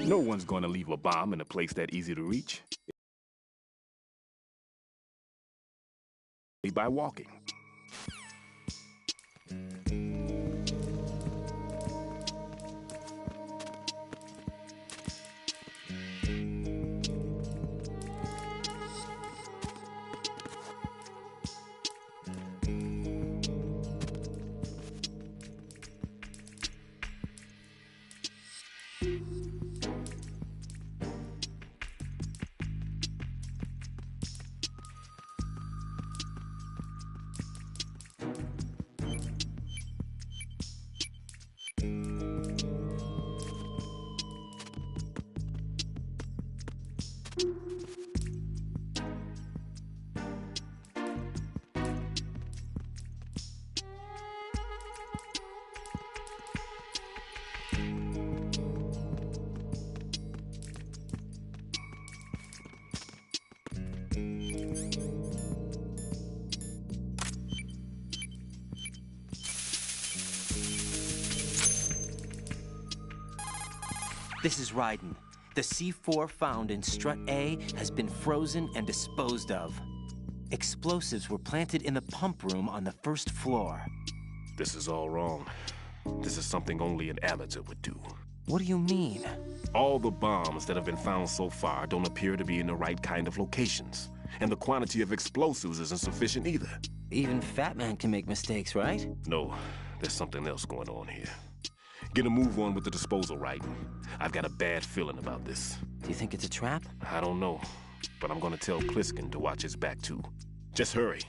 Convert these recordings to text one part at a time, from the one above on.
No one's going to leave a bomb in a place that easy to reach. By walking. This is Raiden. The C4 found in Strut A has been frozen and disposed of. Explosives were planted in the pump room on the first floor. This is all wrong. This is something only an amateur would do. What do you mean? All the bombs that have been found so far don't appear to be in the right kind of locations. And the quantity of explosives isn't sufficient either. Even Fat Man can make mistakes, right? No, there's something else going on here. Get a move on with the disposal, Raiden. I've got a bad feeling about this. Do you think it's a trap? I don't know, but I'm gonna tell Pliskin to watch his back too. Just hurry.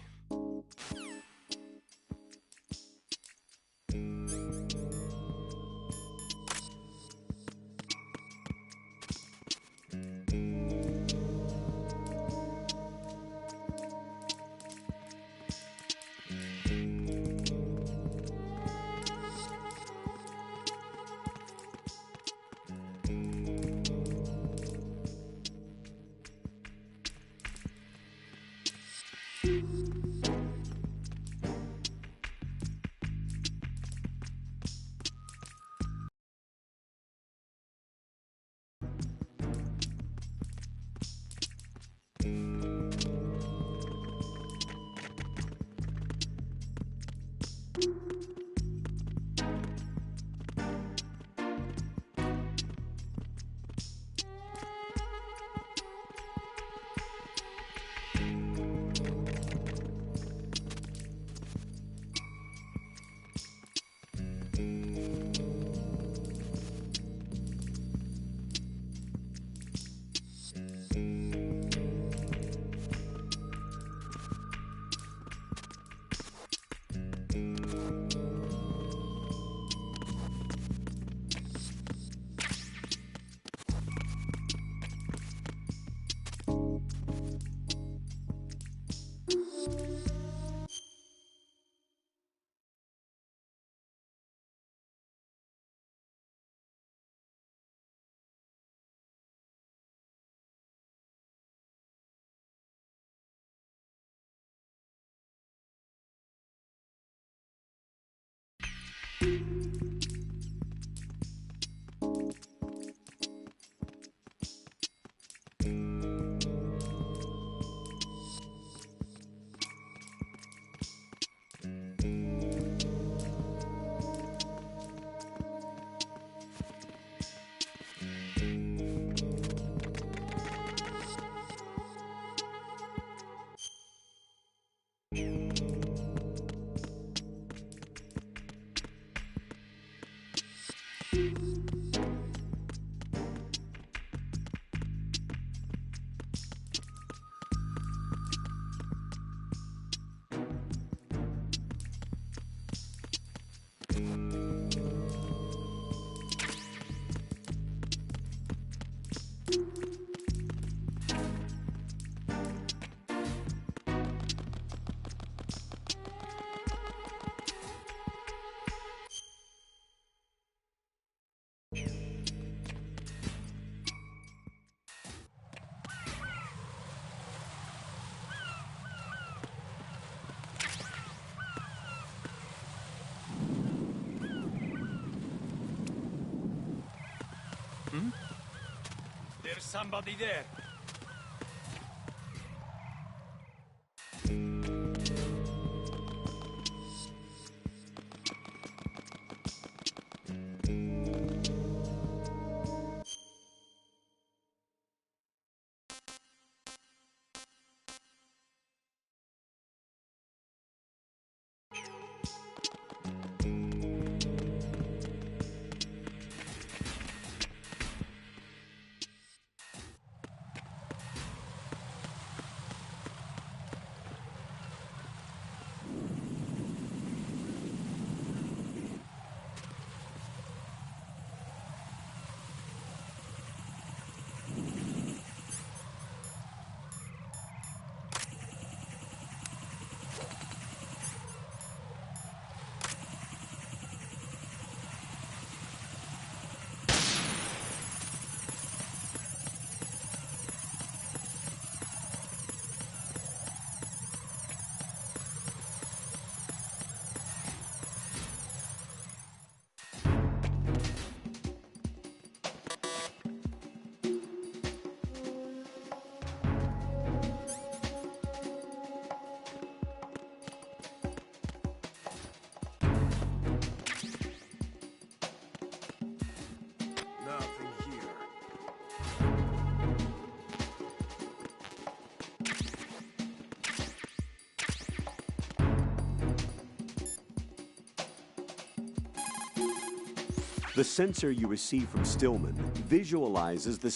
There's somebody there. The sensor you receive from Stillman visualizes the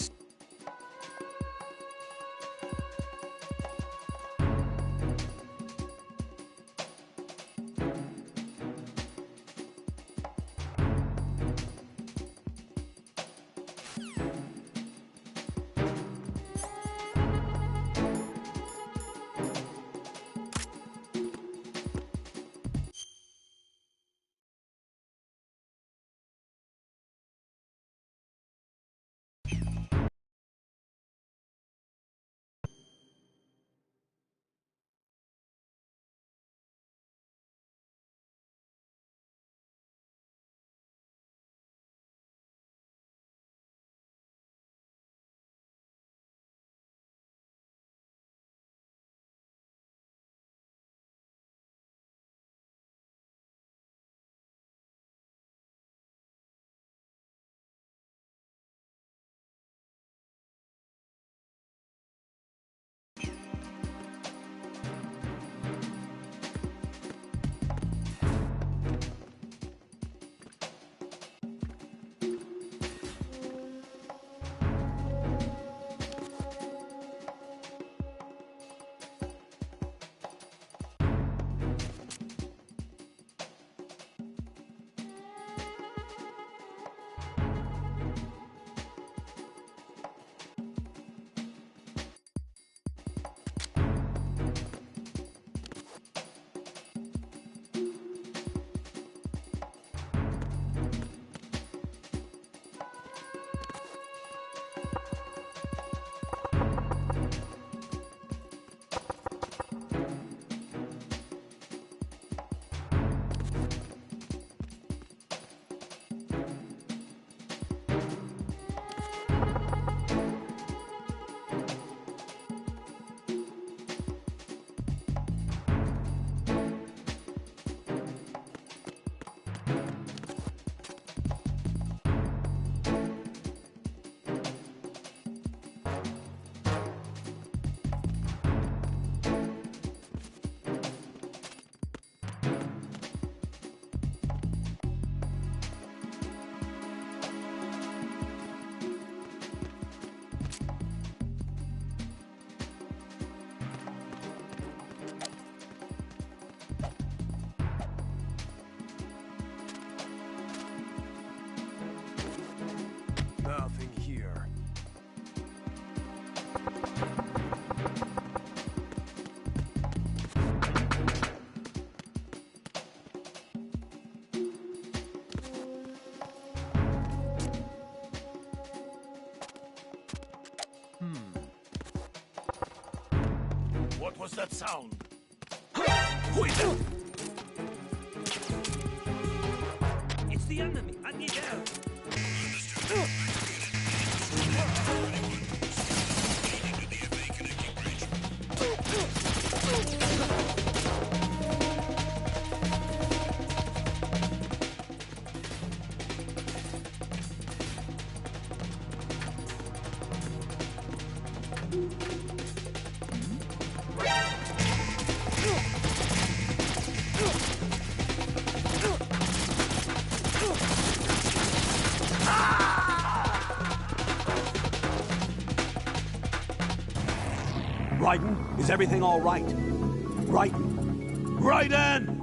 was that sound? It's the enemy. I need help. Raiden, is everything all right? Raiden! Raiden!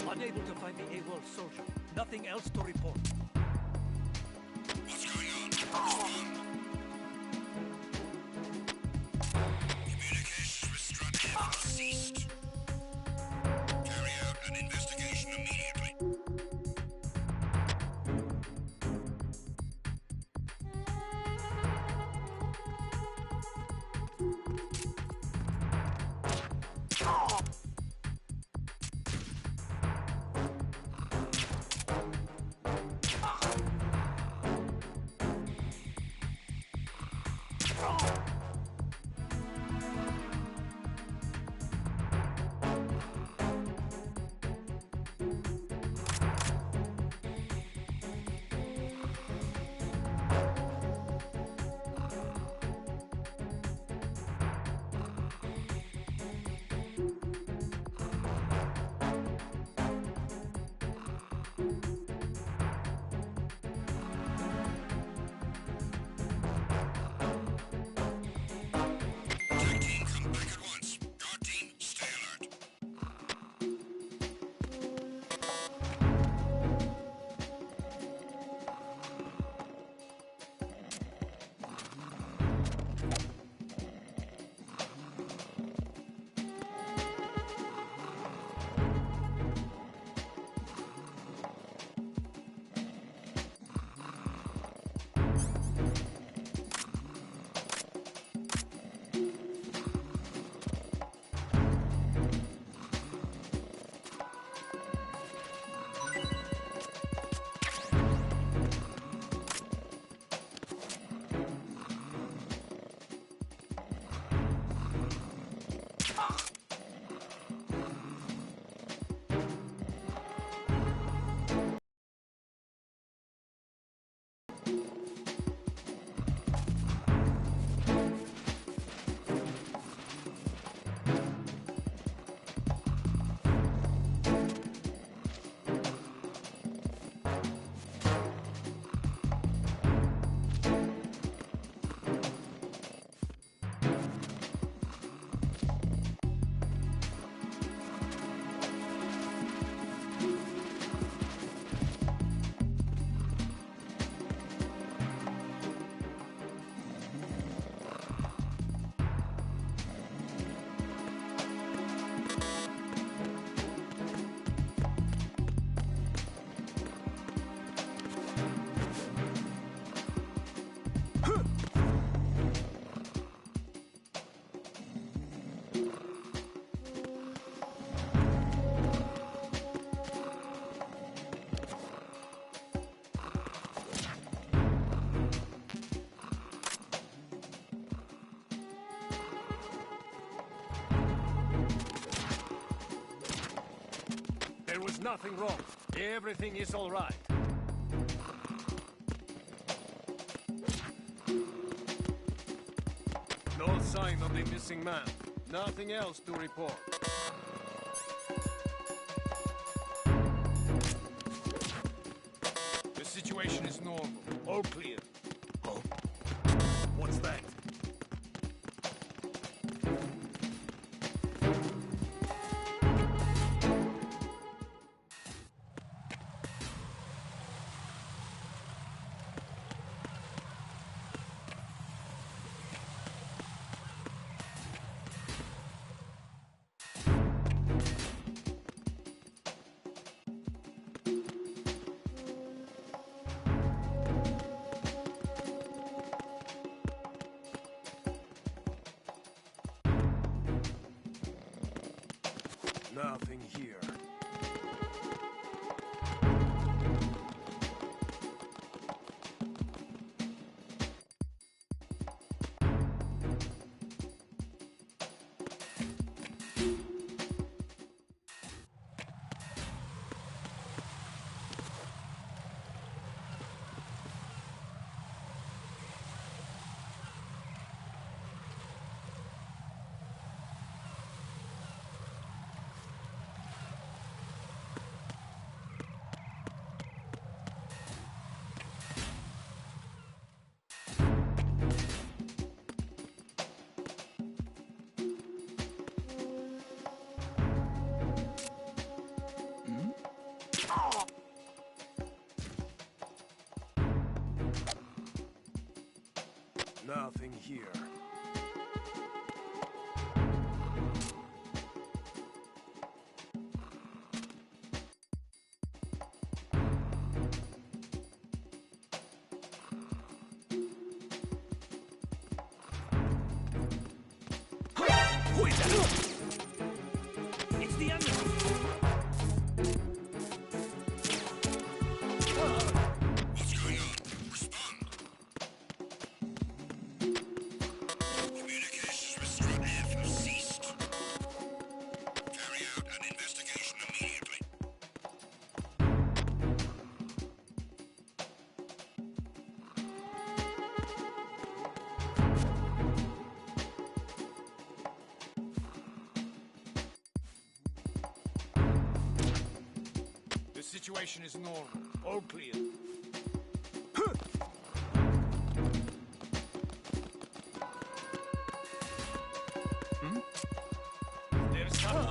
Unable to find the AWOL soldier. Nothing else to report. What's going on? Respond. Communications with Strut have ceased. Carry out an investigation immediately. nothing wrong. Everything is all right. No sign of the missing man. Nothing else to report. The situation is normal. All clear. Oh? What's that? Nothing here. Nothing here. Who is that? It's the enemy. What's going on? Respond. Communications with Strut F have ceased. Carry out an investigation immediately. The situation is normal. All clear. There's someone.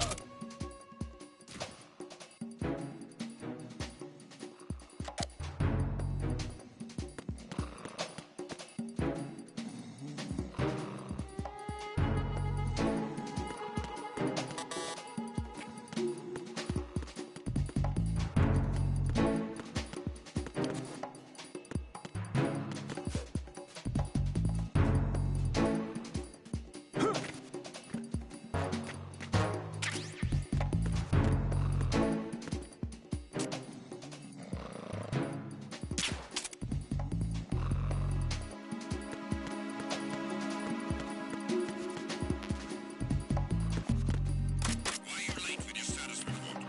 Why are you late with your status report?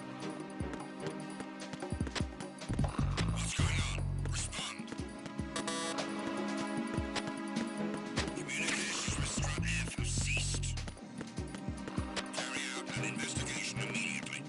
What's going on? Respond. Communications with Strut F have ceased. Carry out an investigation immediately.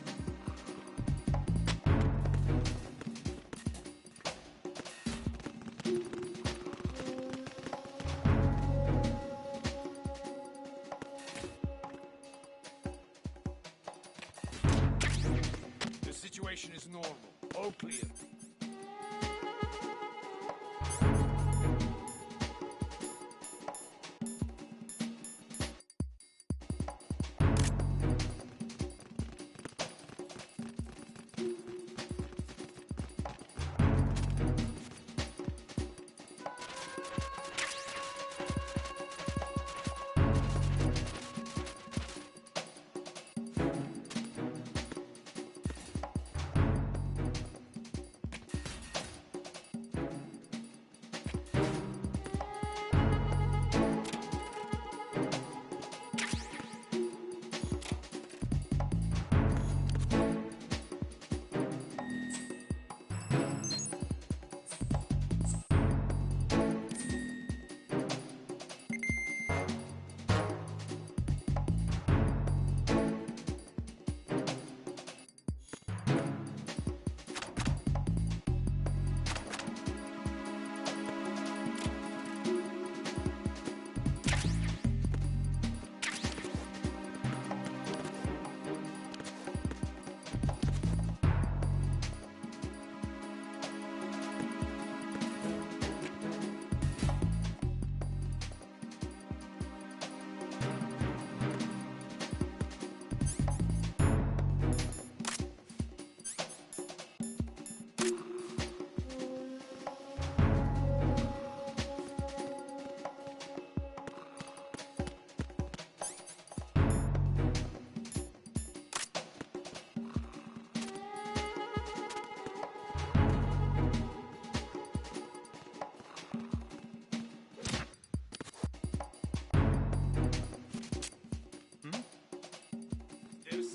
The situation is normal. All clear.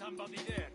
somebody there.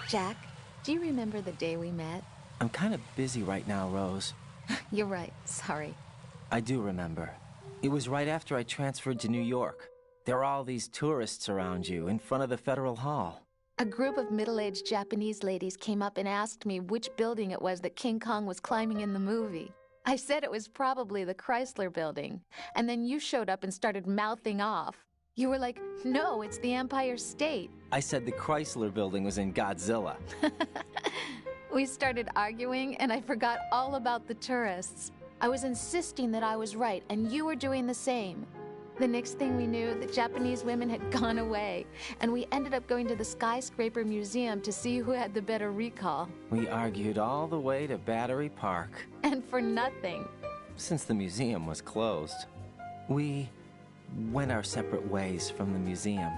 Jack, do you remember the day we met? I'm kind of busy right now, Rose. You're right. Sorry. I do remember. It was right after I transferred to New York. There were all these tourists around you in front of the Federal Hall. A group of middle-aged Japanese ladies came up and asked me which building it was that King Kong was climbing in the movie. I said it was probably the Chrysler Building. And then you showed up and started mouthing off. You were like, no, it's the Empire State. I said the Chrysler Building was in Godzilla. We started arguing, and I forgot all about the tourists. I was insisting that I was right, and you were doing the same. The next thing we knew, the Japanese women had gone away, and we ended up going to the Skyscraper Museum to see who had the better recall. We argued all the way to Battery Park. And for nothing. Since the museum was closed, we went our separate ways from the museum.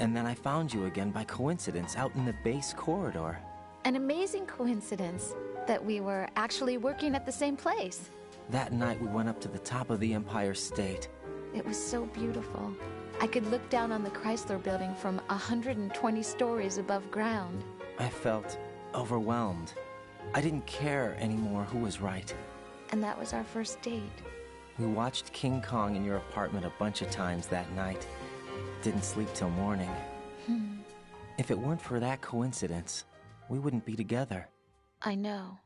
And then I found you again by coincidence out in the base corridor. An amazing coincidence. that we were actually working at the same place. That night we went up to the top of the Empire State. It was so beautiful. I could look down on the Chrysler Building from 120 stories above ground. I felt overwhelmed. I didn't care anymore who was right. And that was our first date. We watched King Kong in your apartment a bunch of times that night. Didn't sleep till morning. If it weren't for that coincidence, we wouldn't be together. I know.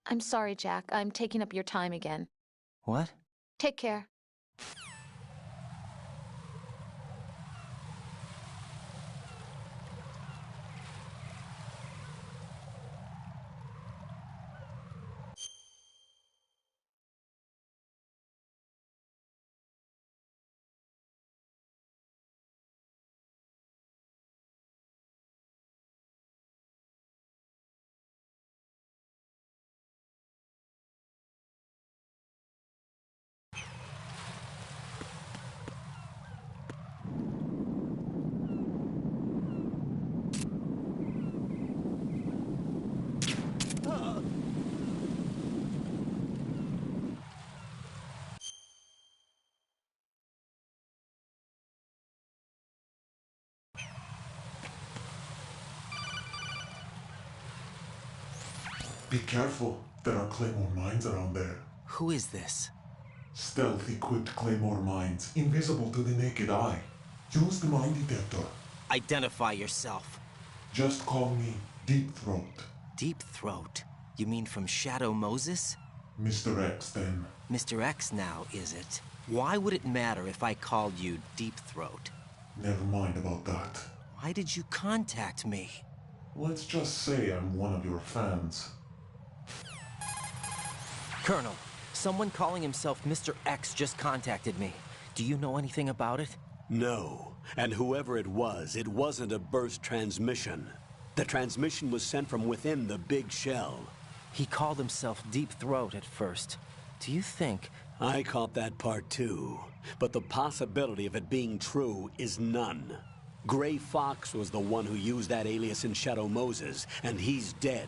I'm sorry, Jack. I'm taking up your time again. What? Take care. Be careful. There are Claymore mines around there. Who is this? Stealth-equipped Claymore mines, invisible to the naked eye. Use the mine detector. Identify yourself. Just call me Deep Throat. Deep Throat? You mean from Shadow Moses? Mr. X, then. Mr. X now, is it? Why would it matter if I called you Deep Throat? Never mind about that. Why did you contact me? Let's just say I'm one of your fans. Colonel, someone calling himself Mr. X just contacted me. Do you know anything about it? No. And whoever it wasn't a burst transmission. The transmission was sent from within the big shell. He called himself Deep Throat at first. Do you think... I caught that part too. But the possibility of it being true is none. Gray Fox was the one who used that alias in Shadow Moses, and he's dead.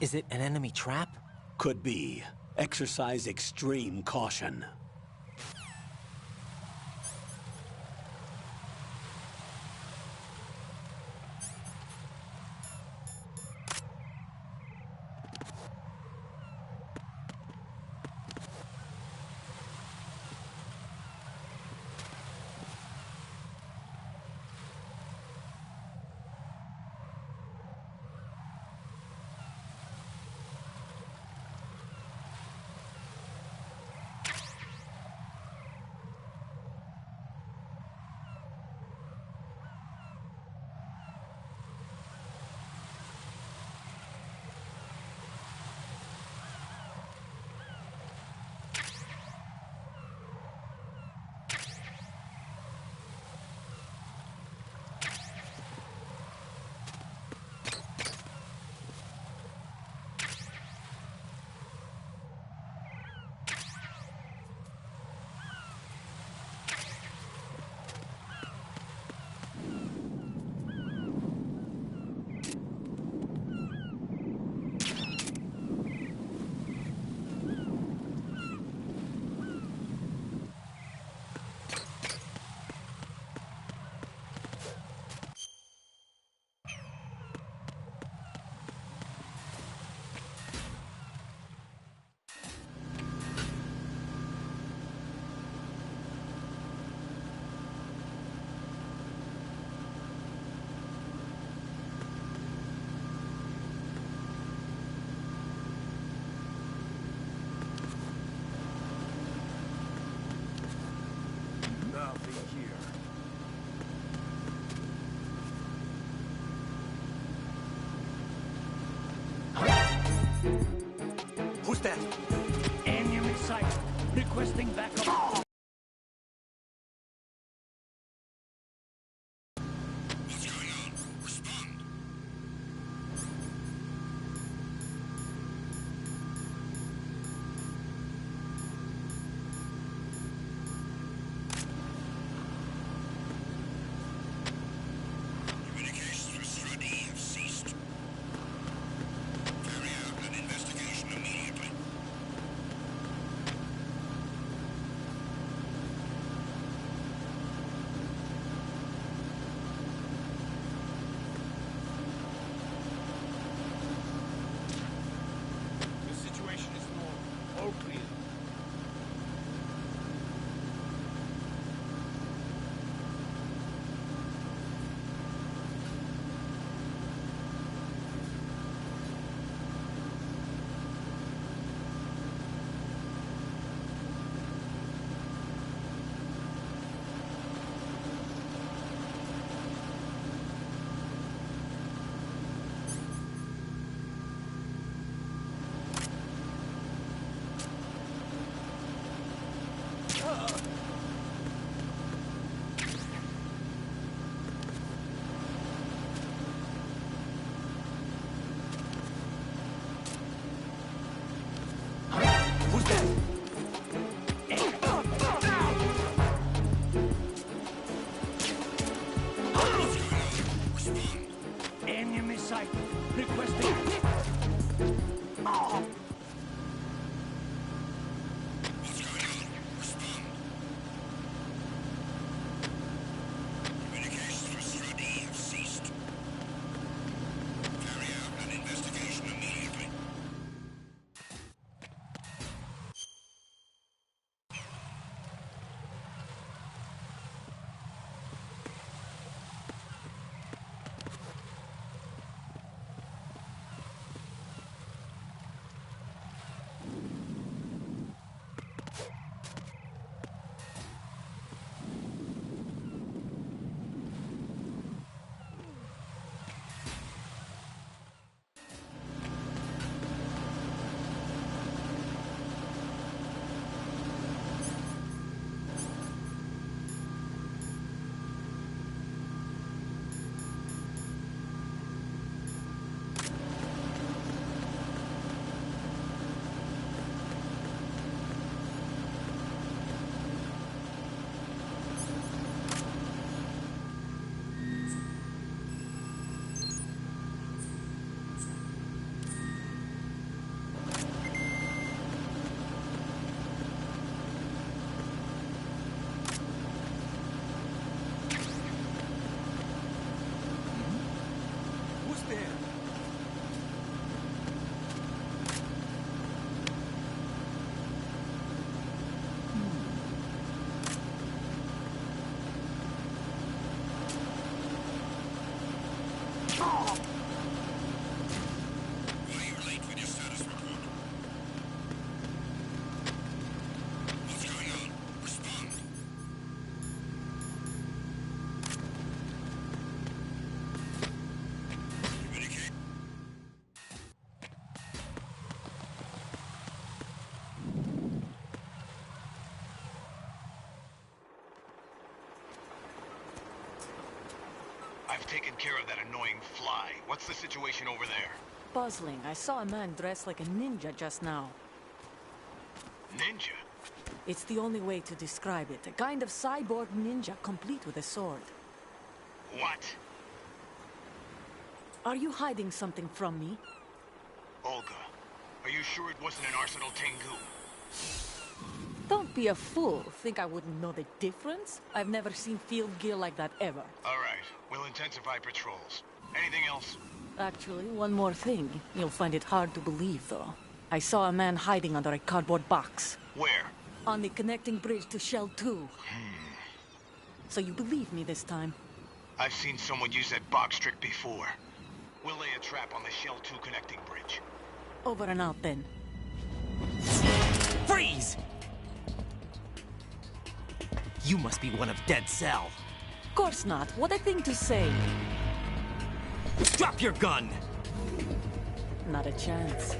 Is it an enemy trap? Could be. Exercise extreme caution. Requesting hit. What's going on? Respond. Communications with Strut E have ceased. Carry out an investigation immediately. Who's there? Why are you late with your status report? What's going on? Respond. Communicate. I've taken care of that annoying fly. What's the situation over there? Puzzling. I saw a man dressed like a ninja just now. Ninja? It's the only way to describe it. A kind of cyborg ninja, complete with a sword. What? Are you hiding something from me? Olga, are you sure it wasn't an Arsenal Tengu? Don't be a fool. Think I wouldn't know the difference? I've never seen field gear like that ever. All right, we'll intensify patrols. Anything else? Actually, one more thing. You'll find it hard to believe, though. I saw a man hiding under a cardboard box. Where? On the connecting bridge to Shell 2. So you believe me this time? I've seen someone use that box trick before. We'll lay a trap on the Shell 2 connecting bridge. Over and out, then. Freeze! You must be one of Dead Cell. Of course not. What a thing to say. Drop your gun! Not a chance.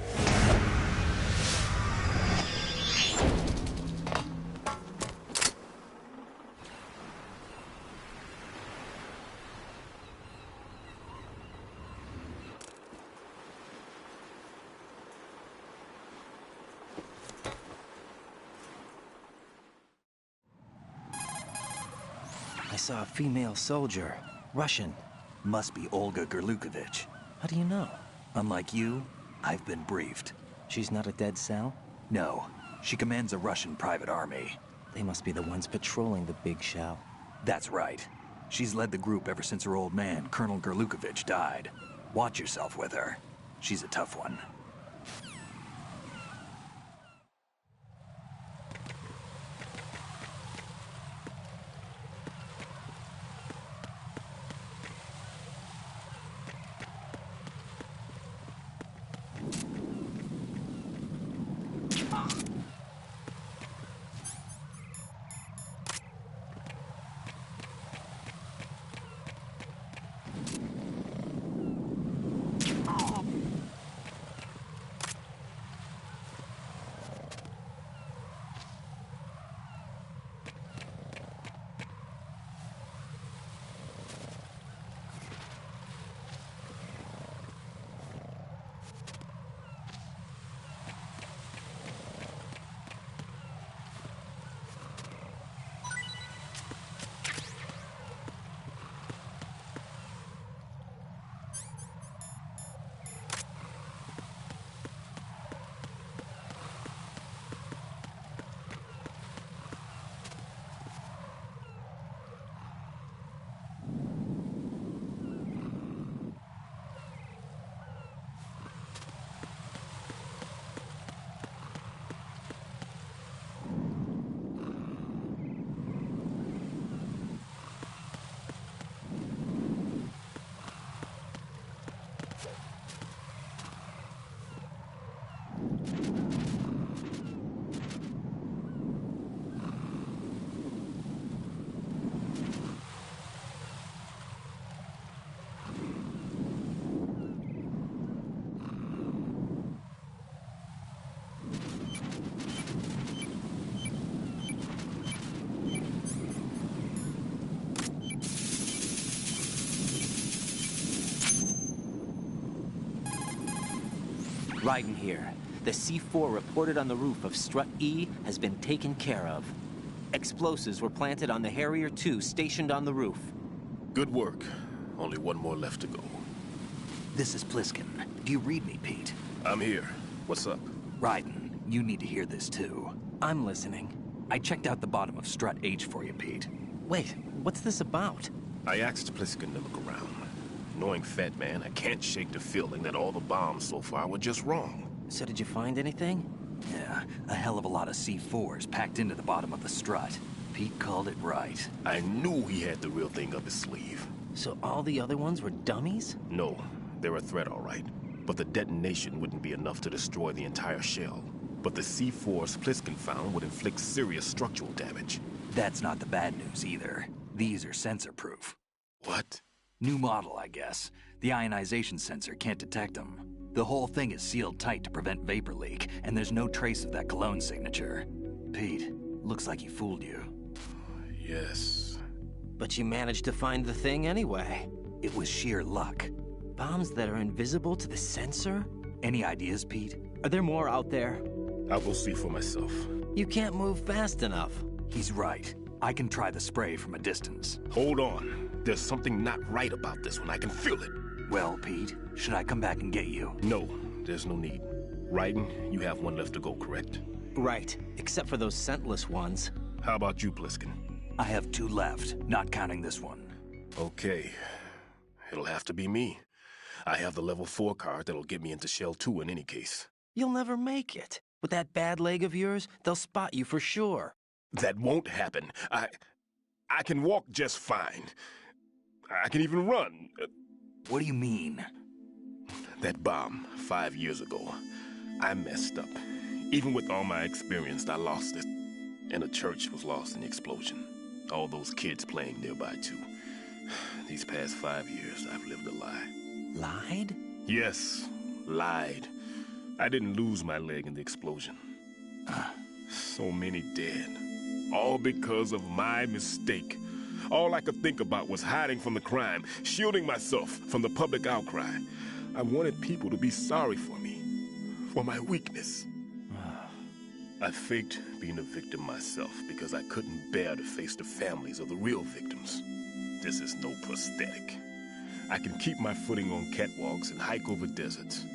I saw a female soldier. Russian. Must be Olga Gerlukovich. How do you know? Unlike you, I've been briefed. She's not a Dead Cell? No, she commands a Russian private army. They must be the ones patrolling the big shell. That's right. She's led the group ever since her old man, Colonel Gerlukovich, died. Watch yourself with her. She's a tough one. Raiden here. The C4 reported on the roof of Strut E has been taken care of. Explosives were planted on the Harrier 2 stationed on the roof. Good work. Only one more left to go. This is Pliskin. Do you read me, Pete? I'm here. What's up? Raiden, you need to hear this too. I'm listening. I checked out the bottom of Strut H for you, Pete. Wait, what's this about? I asked Pliskin to look around. Knowing Fat Man, I can't shake the feeling that all the bombs so far were just wrong. So did you find anything? Yeah, a hell of a lot of C4s packed into the bottom of the strut. Pete called it right. I knew he had the real thing up his sleeve. So all the other ones were dummies? No, they're a threat, all right. But the detonation wouldn't be enough to destroy the entire shell. But the C4s Pliskin found would inflict serious structural damage. That's not the bad news either. These are sensor-proof. What? New model, I guess. The ionization sensor can't detect them. The whole thing is sealed tight to prevent vapor leak, and there's no trace of that cologne signature. Pete, looks like he fooled you. Yes. But you managed to find the thing anyway. It was sheer luck. Bombs that are invisible to the sensor? Any ideas, Pete? Are there more out there? I'll go see for myself. You can't move fast enough. He's right. I can try the spray from a distance. Hold on. There's something not right about this one. I can feel it. Well, Pete, should I come back and get you? No, there's no need. Raiden, you have one left to go, correct? Right, except for those scentless ones. How about you, Pliskin? I have 2 left, not counting this one. Okay. It'll have to be me. I have the level 4 card that'll get me into Shell 2 in any case. You'll never make it. With that bad leg of yours, they'll spot you for sure. That won't happen. I can walk just fine. I can even run. What do you mean? That bomb 5 years ago, I messed up. Even with all my experience, I lost it. And the church was lost in the explosion. All those kids playing nearby, too. These past 5 years, I've lived a lie. Lied? Yes, lied. I didn't lose my leg in the explosion. So many dead. All because of my mistake. All I could think about was hiding from the crime, shielding myself from the public outcry. I wanted people to be sorry for me, for my weakness. I faked being a victim myself because I couldn't bear to face the families of the real victims. This is no prosthetic. I can keep my footing on catwalks and hike over deserts.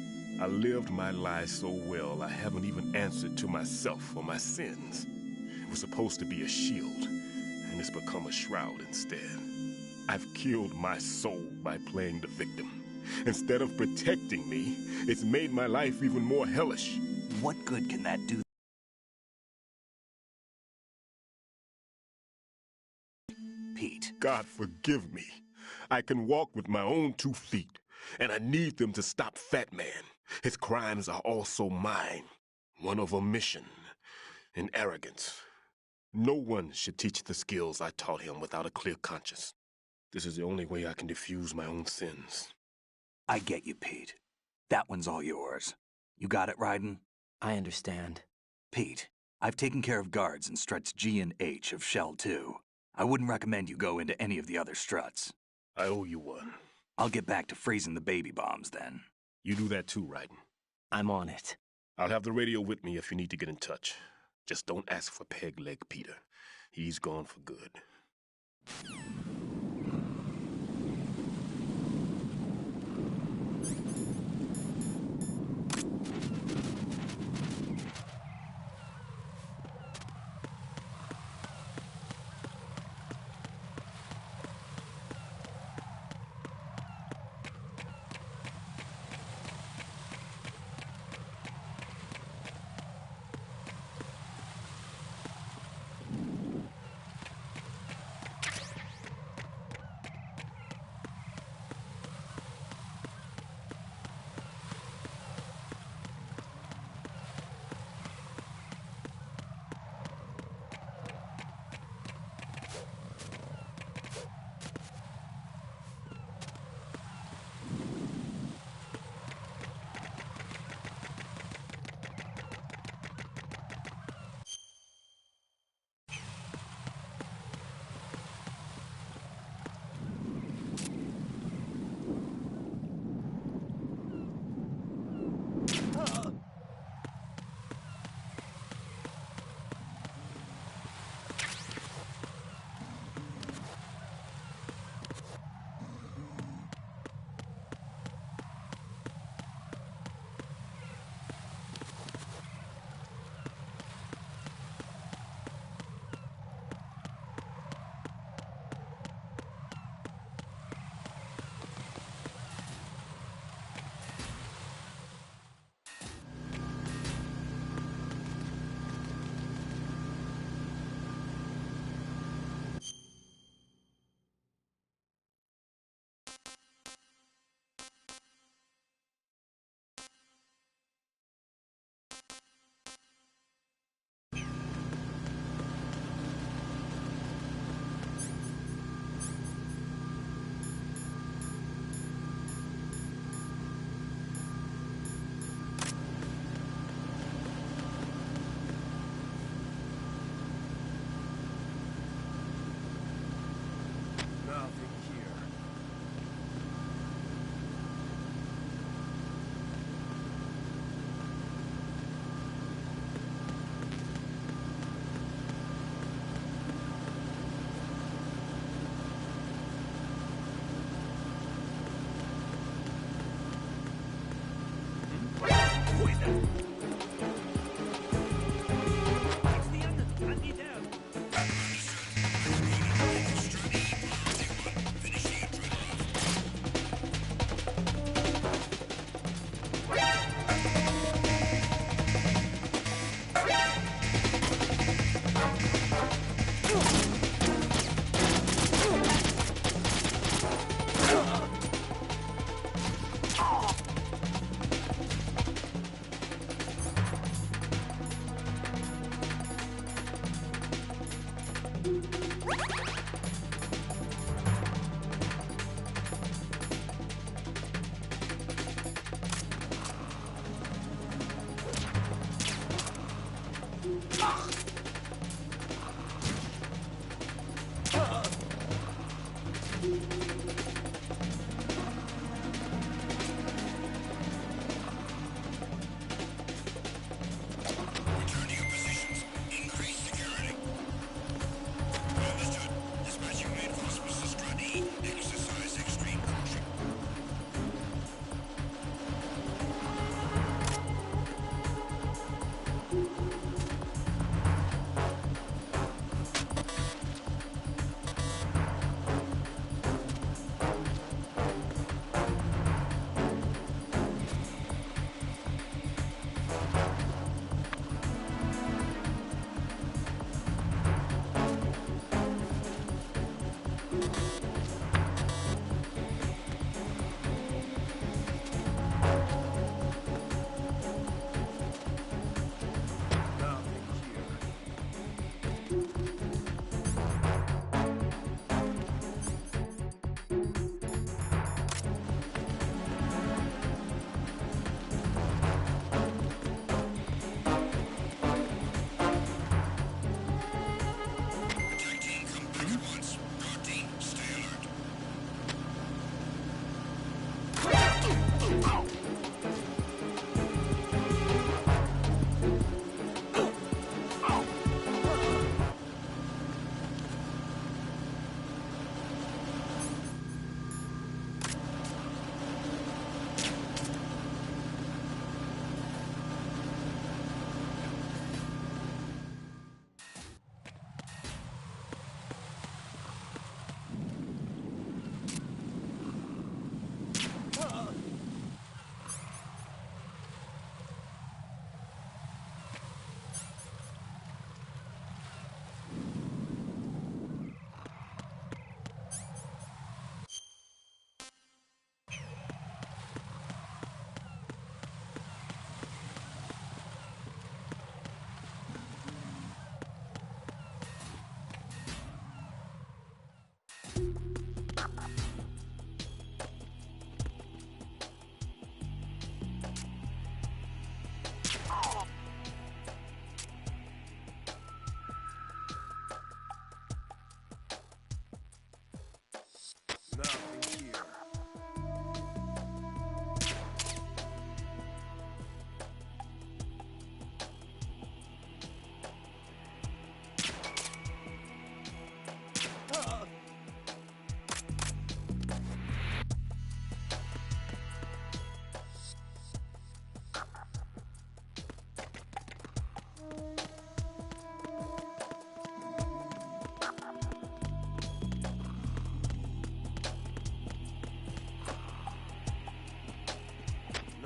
I lived my life so well I haven't even answered to myself for my sins. It was supposed to be a shield, and it's become a shroud instead. I've killed my soul by playing the victim. Instead of protecting me, it's made my life even more hellish. What good can that do? Pete. God forgive me. I can walk with my own 2 feet, and I need them to stop Fat Man. His crimes are also mine. One of omission and arrogance. No one should teach the skills I taught him without a clear conscience. This is the only way I can diffuse my own sins. I get you, Pete. That one's all yours. You got it, Raiden? I understand. Pete, I've taken care of guards in struts G and H of Shell 2. I wouldn't recommend you go into any of the other struts. I owe you one. I'll get back to freezing the baby bombs then. You do that too, Raiden. I'm on it. I'll have the radio with me if you need to get in touch. Just don't ask for Peg Leg Peter. He's gone for good.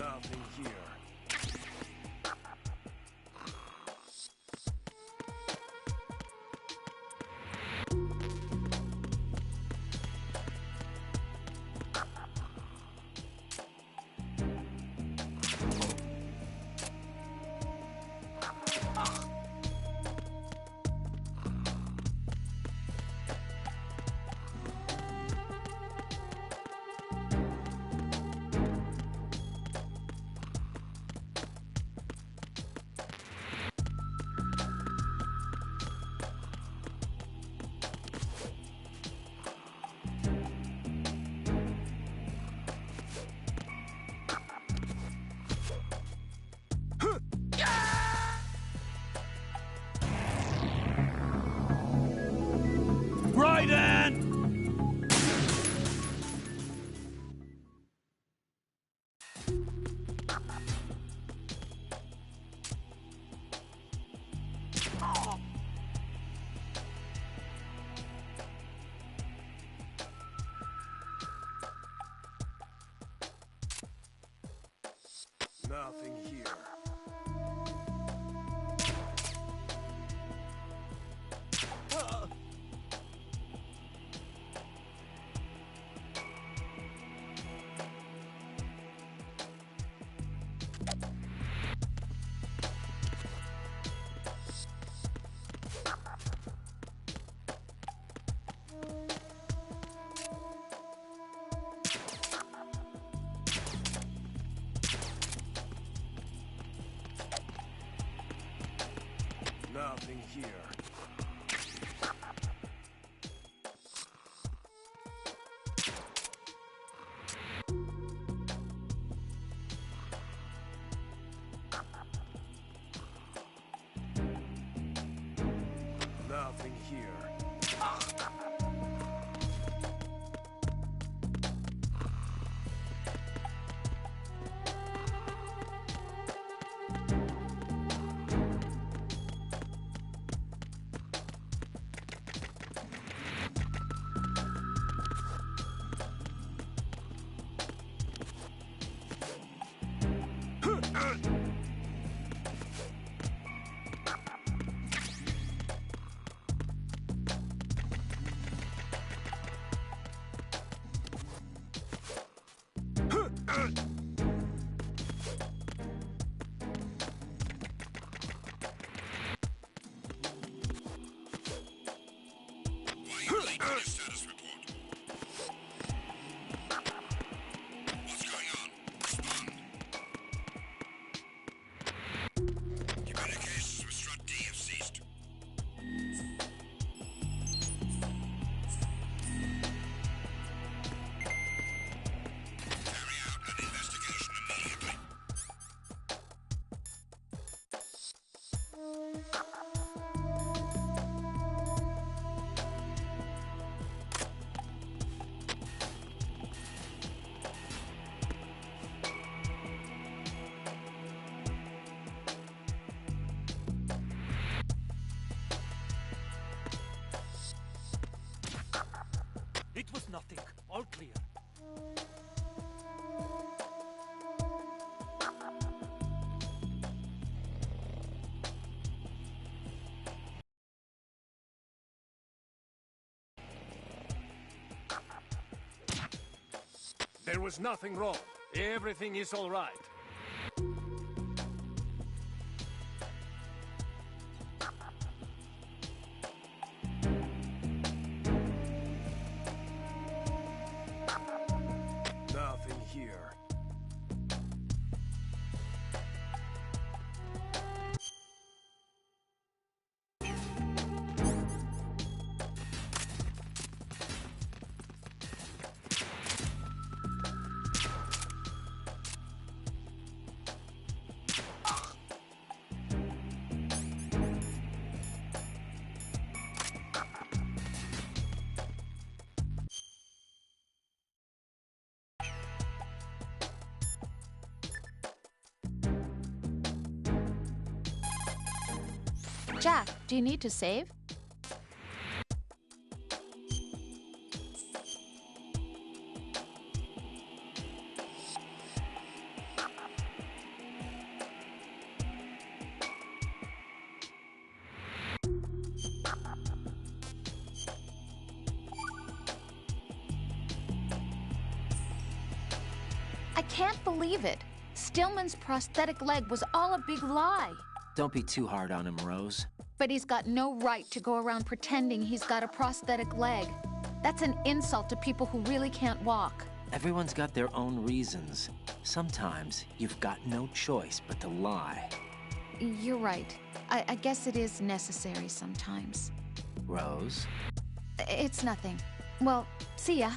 Nothing here. here. Nothing here. Status report. What's going on? Respond. Communications with Strut D have ceased. Carry out an investigation immediately. It was nothing. All clear. There was nothing wrong. Everything is all right. Nothing here. Jack, do you need to save? I can't believe it. Stillman's prosthetic leg was all a big lie. Don't be too hard on him, Rose. But he's got no right to go around pretending he's got a prosthetic leg. That's an insult to people who really can't walk. Everyone's got their own reasons. Sometimes you've got no choice but to lie. You're right. I guess it is necessary sometimes. Rose? It's nothing. Well, see ya.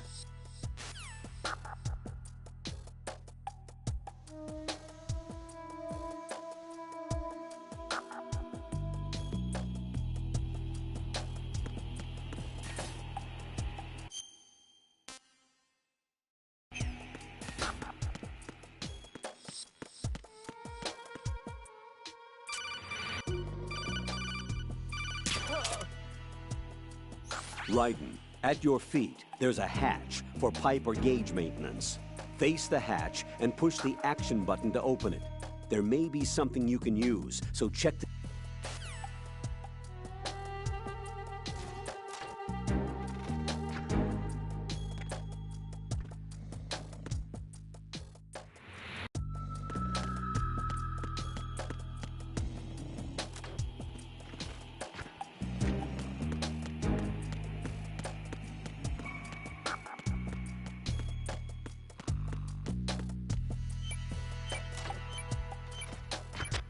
Raiden, at your feet, there's a hatch for pipe or gauge maintenance. Face the hatch and push the action button to open it. There may be something you can use, so check the...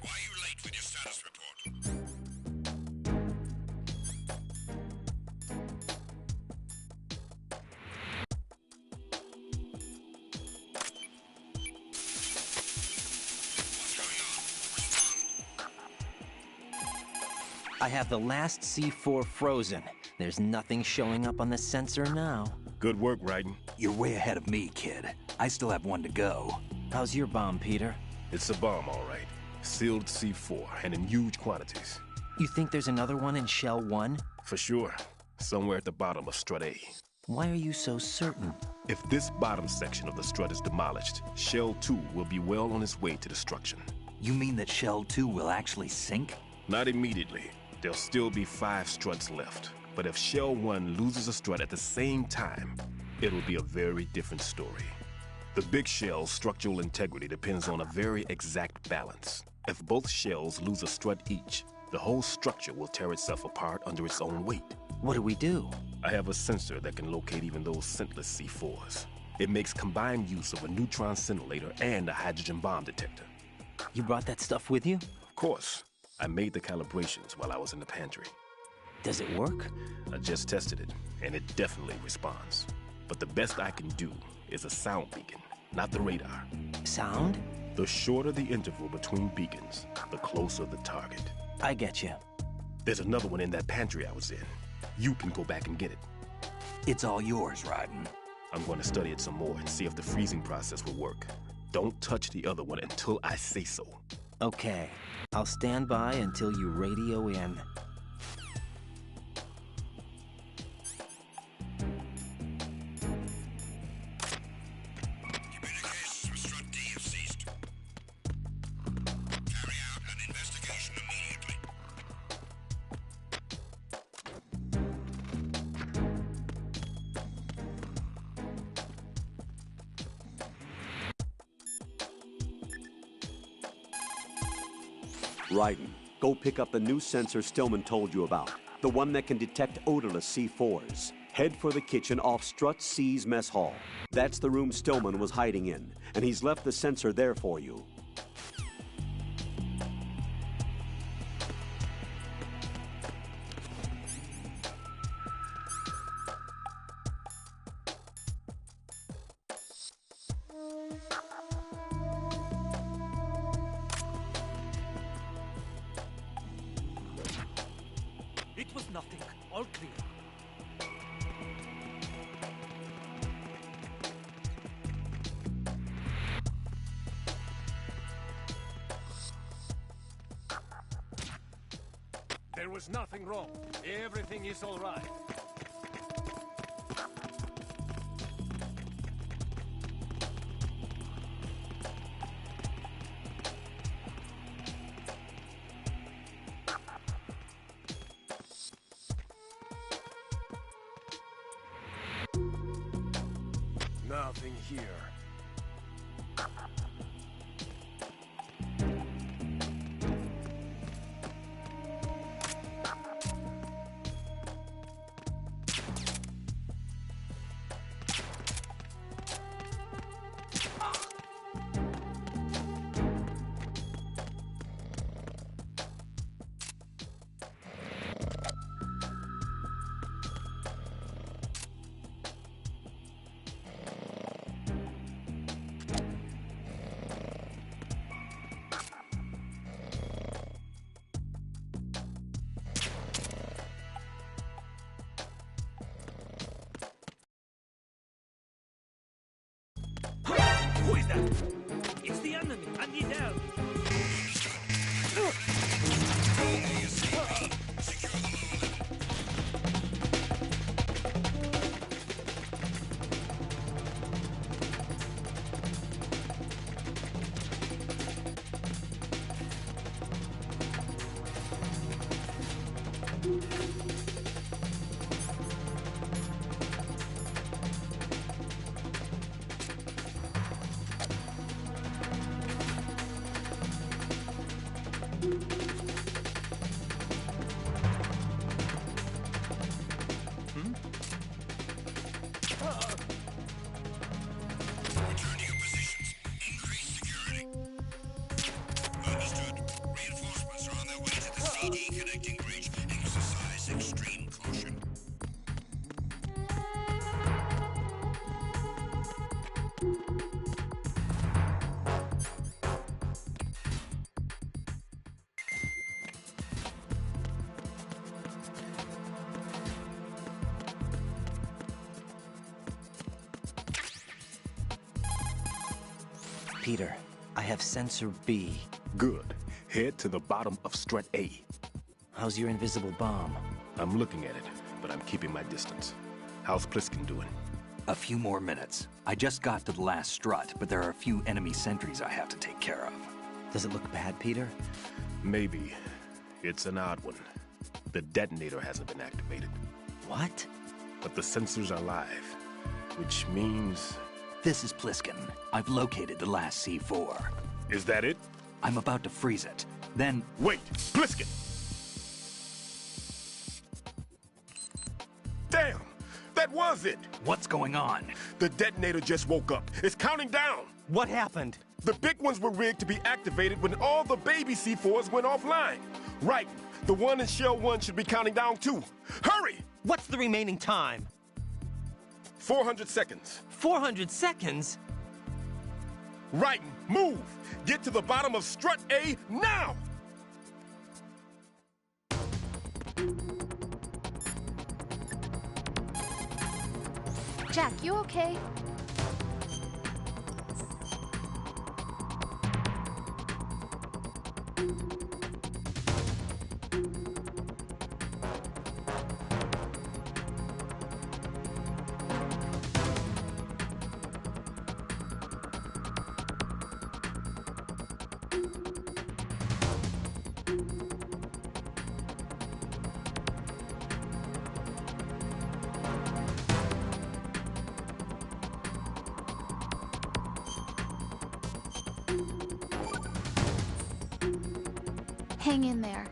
Why are you late with your status report? I have the last C4 frozen. There's nothing showing up on the sensor now. Good work, Raiden. You're way ahead of me, kid. I still have one to go. How's your bomb, Peter? It's a bomb, all right. Sealed C4, and in huge quantities. You think there's another one in Shell 1? For sure. Somewhere at the bottom of Strut A. Why are you so certain? If this bottom section of the strut is demolished, Shell 2 will be well on its way to destruction. You mean that Shell 2 will actually sink? Not immediately. There'll still be 5 struts left. But if Shell 1 loses a strut at the same time, it'll be a very different story. The big shell's structural integrity depends on a very exact balance. If both shells lose a strut each, the whole structure will tear itself apart under its own weight. What do we do? I have a sensor that can locate even those scentless C4s. It makes combined use of a neutron scintillator and a hydrogen bomb detector. You brought that stuff with you? Of course. I made the calibrations while I was in the pantry. Does it work? I just tested it, and it definitely responds. But the best I can do is a sound beacon, not the radar. Sound? The shorter the interval between beacons, the closer the target. I get you. There's another one in that pantry I was in. You can go back and get it. It's all yours, Raiden. I'm going to study it some more and see if the freezing process will work. Don't touch the other one until I say so. Okay. I'll stand by until you radio in. Communications with Strut D have ceased. Carry out an investigation immediately. Raiden, go pick up the new sensor Stillman told you about. The one that can detect odorless C4s. Head for the kitchen off Strut C's mess hall. That's the room Stillman was hiding in, and he's left the sensor there for you. It was nothing. All clear. There was nothing wrong. Everything is all right. Nothing here. Who is that? It's the enemy. I need help. Return to your positions. Increase security. Understood. Reinforcements are on their way to the CD connecting bridge. Exercise extreme caution. Peter, I have sensor B. Good. Head to the bottom of strut A. How's your invisible bomb? I'm looking at it, but I'm keeping my distance. How's Pliskin doing? A few more minutes. I just got to the last strut, but there are a few enemy sentries I have to take care of. Does it look bad, Peter? Maybe. It's an odd one. The detonator hasn't been activated. What? But the sensors are live, which means... This is Pliskin. I've located the last C4. Is that it? I'm about to freeze it. Then... Wait! Pliskin! Damn! That was it! What's going on? The detonator just woke up. It's counting down! What happened? The big ones were rigged to be activated when all the baby C4s went offline. Right. The one in Shell 1 should be counting down too. Hurry! What's the remaining time? 400 seconds. 400 seconds? Right. Move! Get to the bottom of strut A now! Jack, you okay? Hang in there.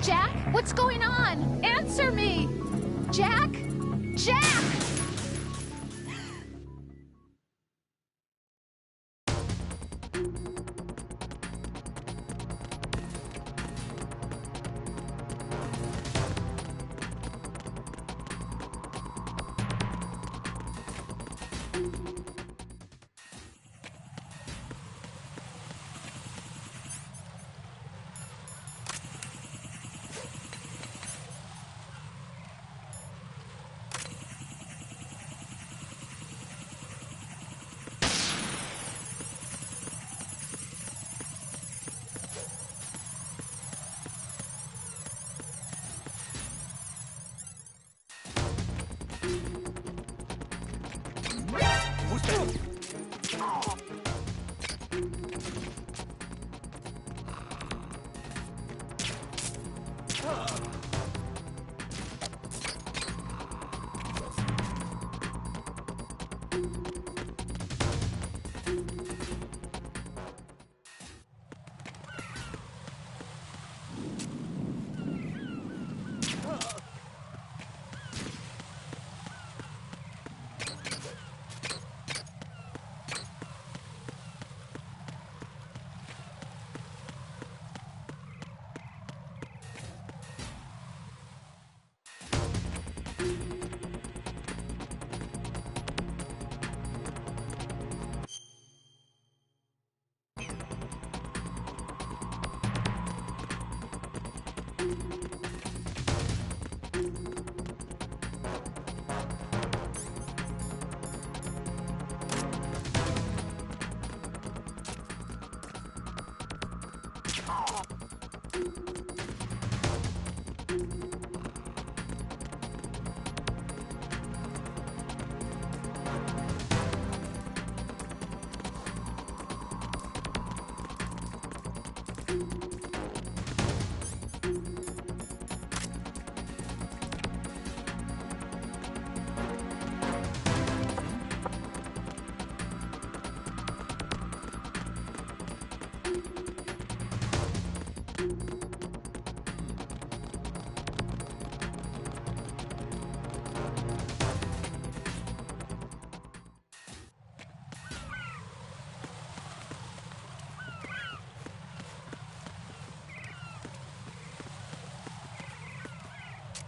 Jack, what's going on? Answer me! Jack? Jack!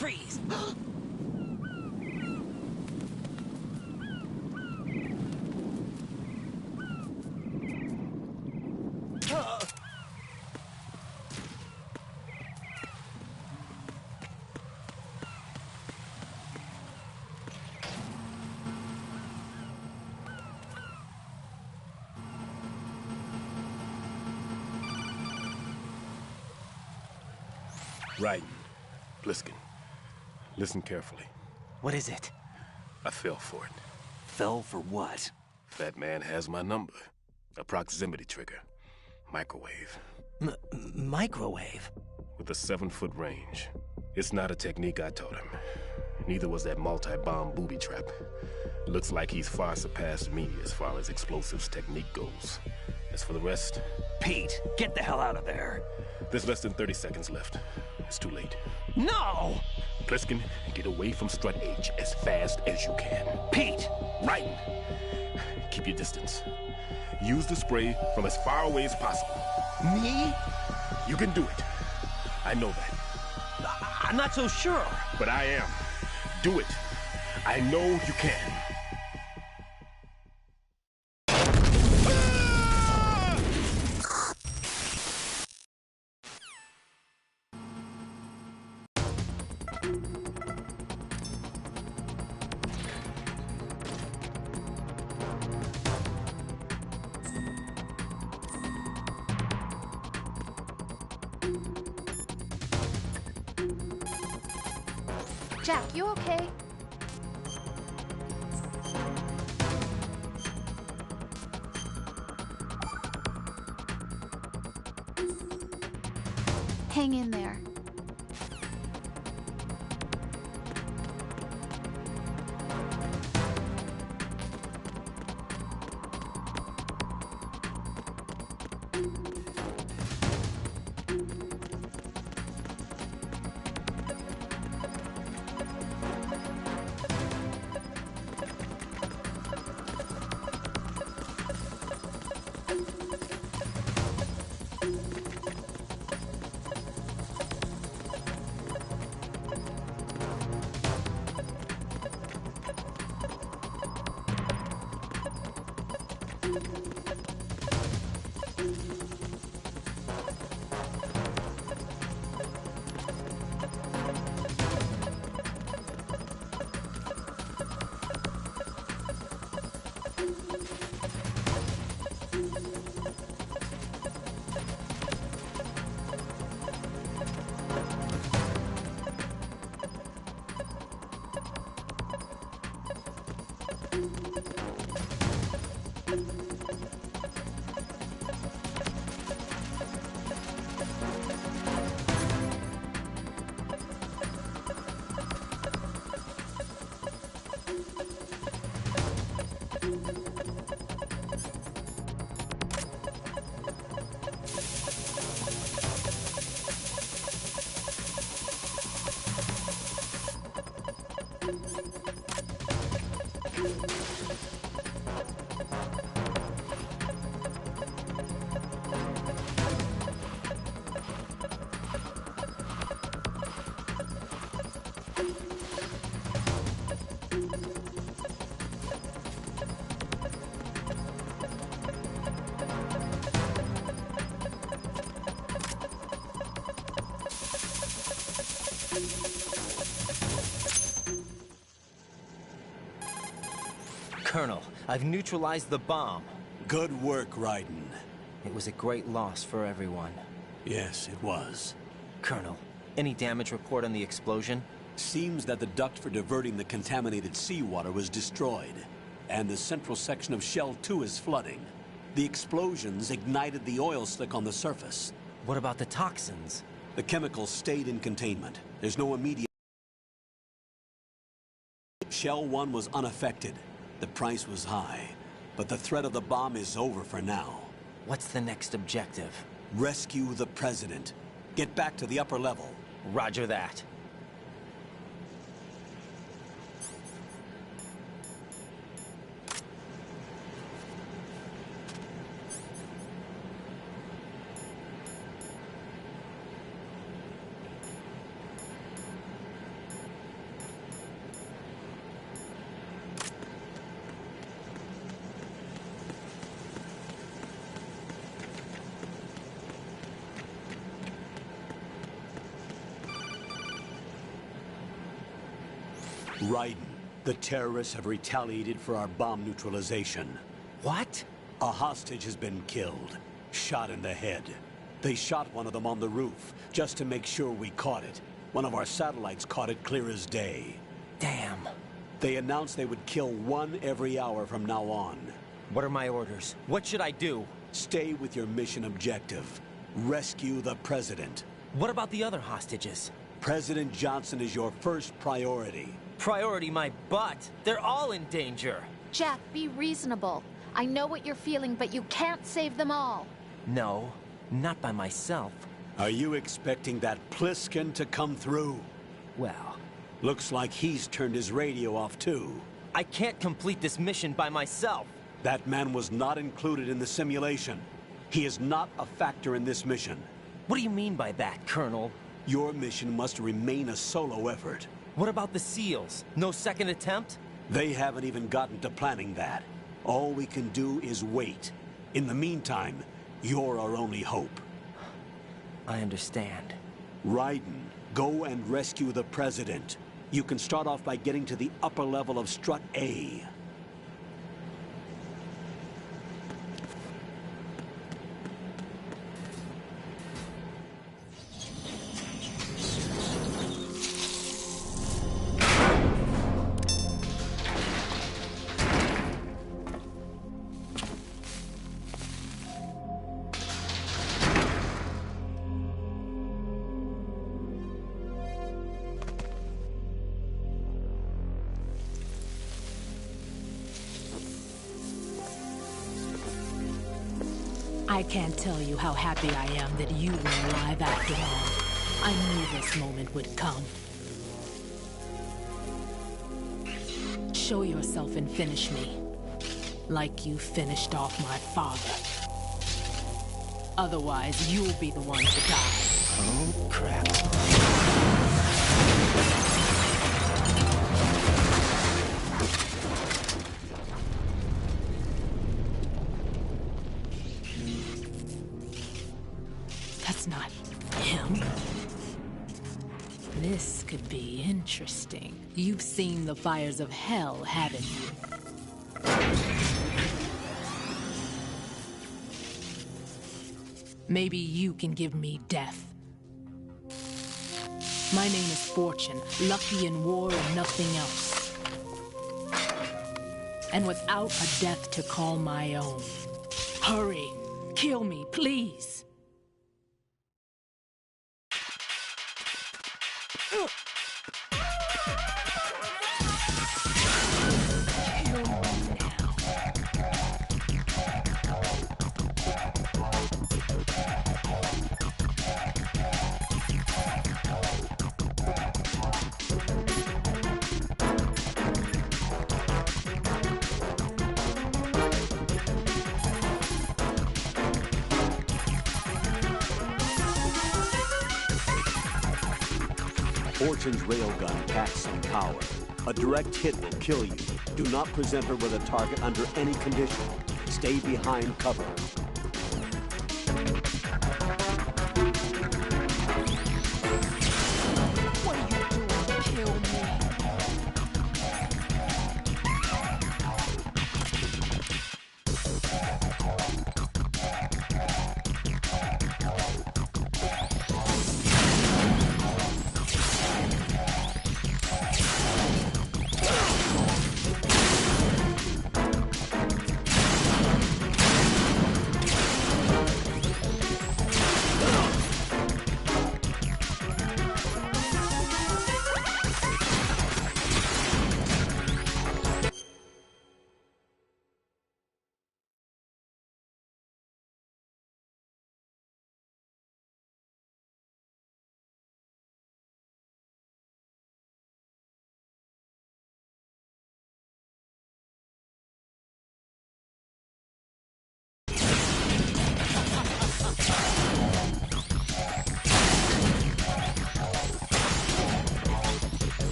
Freeze! Raiden, Pliskin, listen carefully. What is it? I fell for it. Fell for what? That man has my number. A proximity trigger. Microwave. Microwave? With a 7-foot range. It's not a technique I taught him. Neither was that multi-bomb booby trap. Looks like he's far surpassed me as far as explosives technique goes. As for the rest... Pete, get the hell out of there. There's less than 30 seconds left. It's too late. No! Pliskin, get away from Strut H as fast as you can. Pete! Raiden, keep your distance. Use the spray from as far away as possible. Me? You can do it. I know that. I'm not so sure. But I am. Do it. I know you can. Jack, you okay? Hang in there. Colonel, I've neutralized the bomb. Good work, Raiden. It was a great loss for everyone. Yes, it was. Colonel, any damage report on the explosion? Seems that the duct for diverting the contaminated seawater was destroyed, and the central section of Shell 2 is flooding. The explosions ignited the oil slick on the surface. What about the toxins? The chemicals stayed in containment. There's no immediate... Shell 1 was unaffected. The price was high, but the threat of the bomb is over for now. What's the next objective? Rescue the President. Get back to the upper level. Roger that. Raiden, the terrorists have retaliated for our bomb neutralization. What? A hostage has been killed, shot in the head. They shot one of them on the roof, just to make sure we caught it. One of our satellites caught it clear as day. Damn. They announced they would kill one every hour from now on. What are my orders? What should I do? Stay with your mission objective. Rescue the President. What about the other hostages? President Johnson is your first priority. Priority my butt. They're all in danger. Jack, be reasonable. I know what you're feeling, but you can't save them all. No, not by myself. Are you expecting that Pliskin to come through? Well, looks like he's turned his radio off too. I can't complete this mission by myself. That man was not included in the simulation. He is not a factor in this mission. What do you mean by that, Colonel? Your mission must remain a solo effort. What about the SEALs? No second attempt? They haven't even gotten to planning that. All we can do is wait. In the meantime, you're our only hope. I understand. Raiden, go and rescue the President. You can start off by getting to the upper level of Strut A. I can't tell you how happy I am that you were alive after all. I knew this moment would come. Show yourself and finish me. Like you finished off my father. Otherwise, you'll be the one to die. Oh, crap. That's not him. This could be interesting. You've seen the fires of hell, haven't you? Maybe you can give me death. My name is Fortune, lucky in war and nothing else. And without a death to call my own. Hurry, kill me, please. Fortune's railgun packs some power. A direct hit will kill you. Do not present her with a target under any condition. Stay behind cover. What are you doing? Kill me.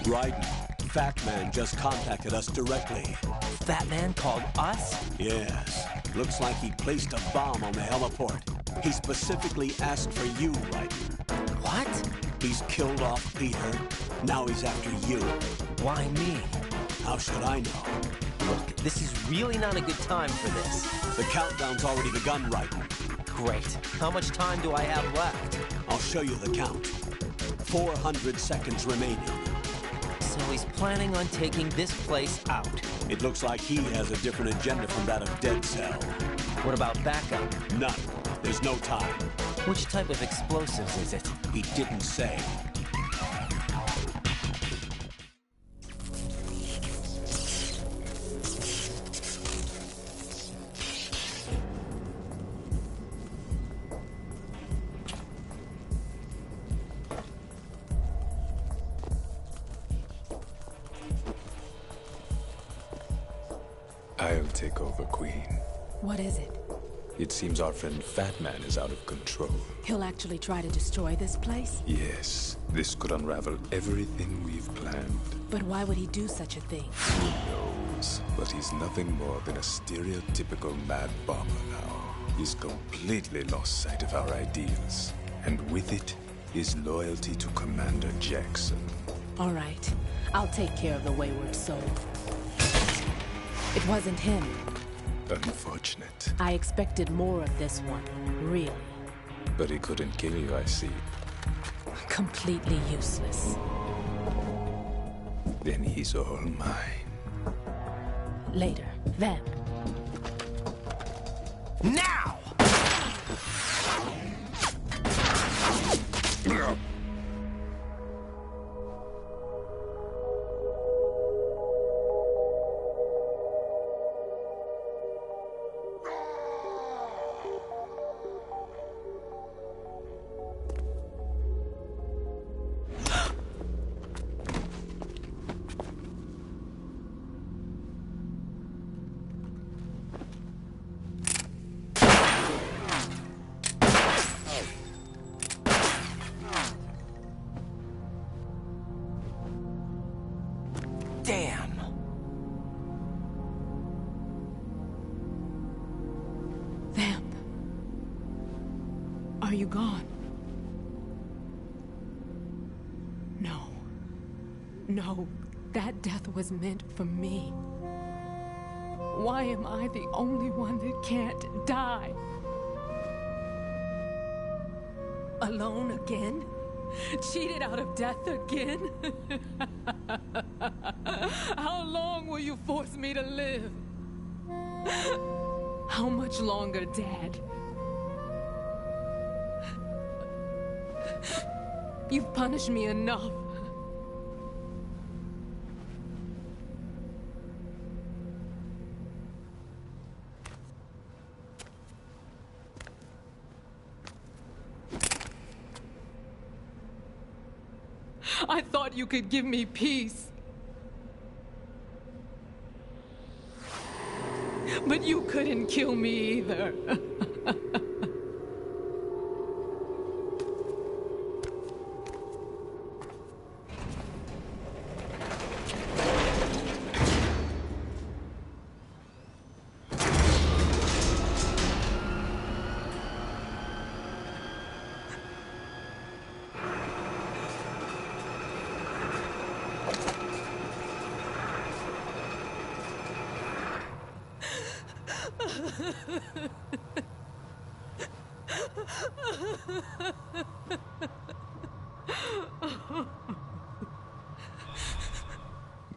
Raiden, Fat Man just contacted us directly. Fat Man called us? Yes. Looks like he placed a bomb on the heliport. He specifically asked for you, Raiden. What? He's killed off Peter. Now he's after you. Why me? How should I know? Look, this is really not a good time for this. The countdown's already begun, Raiden. Great. How much time do I have left? I'll show you the count. 400 seconds remaining. So he's planning on taking this place out. It looks like he has a different agenda from that of Dead Cell. What about backup? None. There's no time. Which type of explosives is it? He didn't say. I'll take over, Queen. What is it? It seems our friend Fat Man is out of control. He'll actually try to destroy this place? Yes, this could unravel everything we've planned. But why would he do such a thing? Who knows? But he's nothing more than a stereotypical mad bomber now. He's completely lost sight of our ideals. And with it, his loyalty to Commander Jackson. All right. I'll take care of the wayward soul. It wasn't him. Unfortunate. I expected more of this one, really. But he couldn't kill you, I see. Completely useless. Then he's all mine. Later. Then. Now! Damn! Vamp. Are you gone? No. No, that death was meant for me. Why am I the only one that can't die? Alone again? Cheated out of death again? How long will you force me to live? How much longer, Dad? You've punished me enough. I thought you could give me peace. But you couldn't kill me either.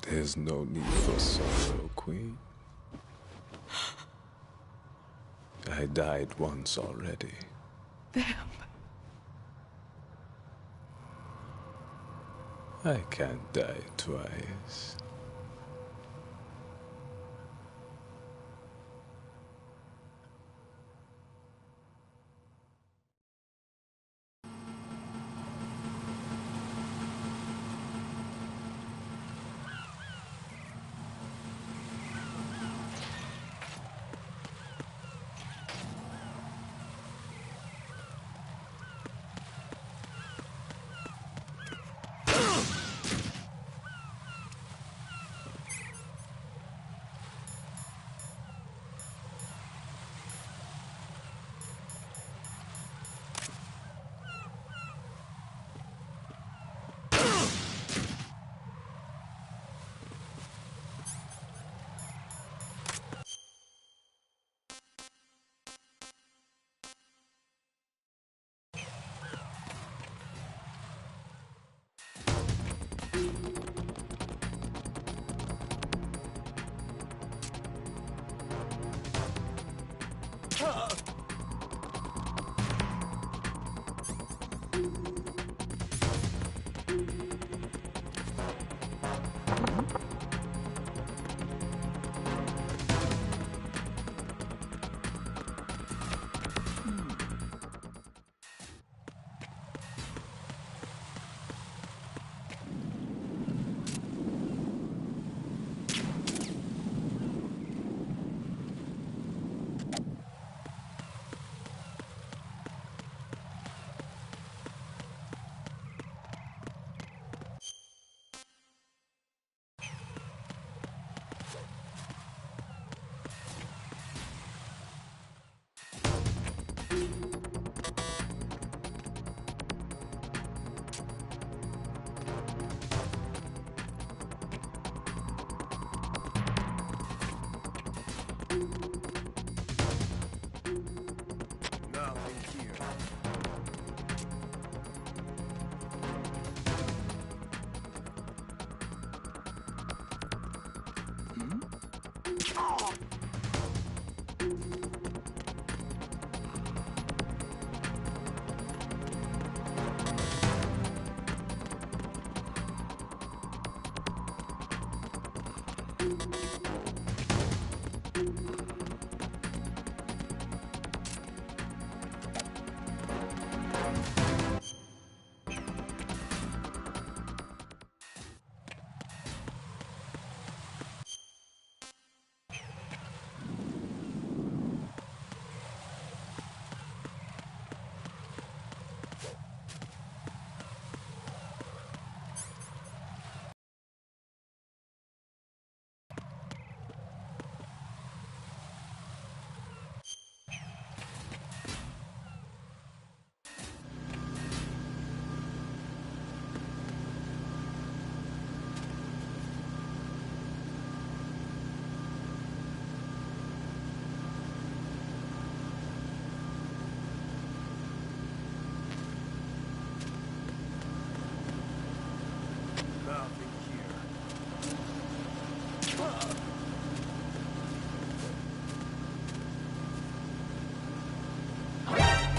There's no need for sorrow, Queen. I died once already. Them. I can't die twice.